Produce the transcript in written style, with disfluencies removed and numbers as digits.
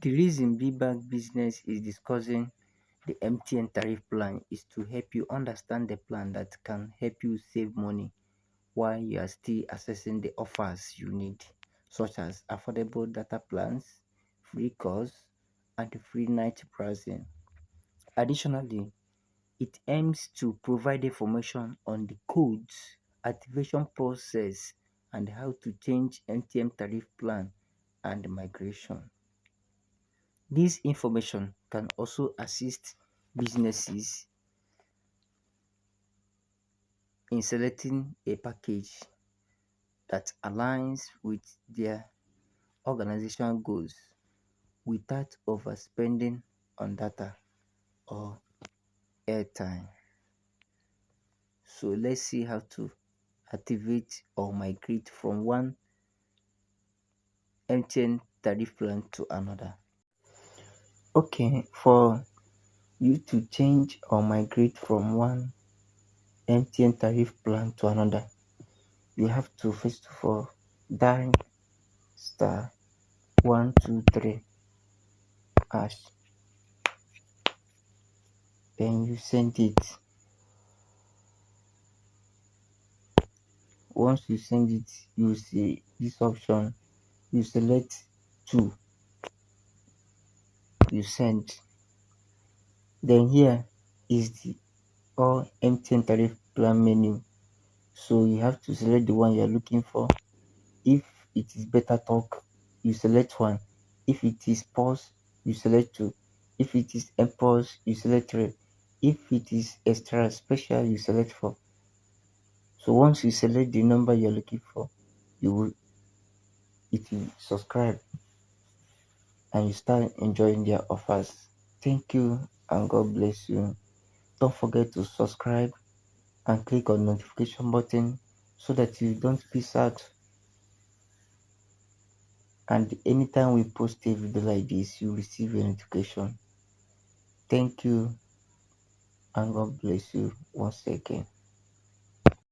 The reason BBank Business is discussing the MTN tariff plan is to help you understand the plan that can help you save money while you are still accessing the offers you need, such as affordable data plans, free calls, and free night browsing. Additionally, it aims to provide information on the codes, activation process, and how to change MTN tariff plan and migration. This information can also assist businesses in selecting a package that aligns with their organizational goals without overspending on data or airtime. So let's see how to activate or migrate from one MTN tariff plan to another. Okay, for you to change or migrate from one MTN tariff plan to another, you have to first of all dial star 123 hash. Then you send it. Once you send it, you see this option. You select two. You send. Then here is the all MTN tariff plan menu. So you have to select the one you are looking for. If it is better talk, you select one. If it is pause, you select two. If it is pause, you select three. If it is extra special, you select four. So once you select the number you're looking for, you will it will subscribe and you start enjoying their offers. Thank you and God bless you. Don't forget to subscribe and click on notification button so that you don't miss out. And anytime we post a video like this, you receive a notification. Thank you and God bless you once again.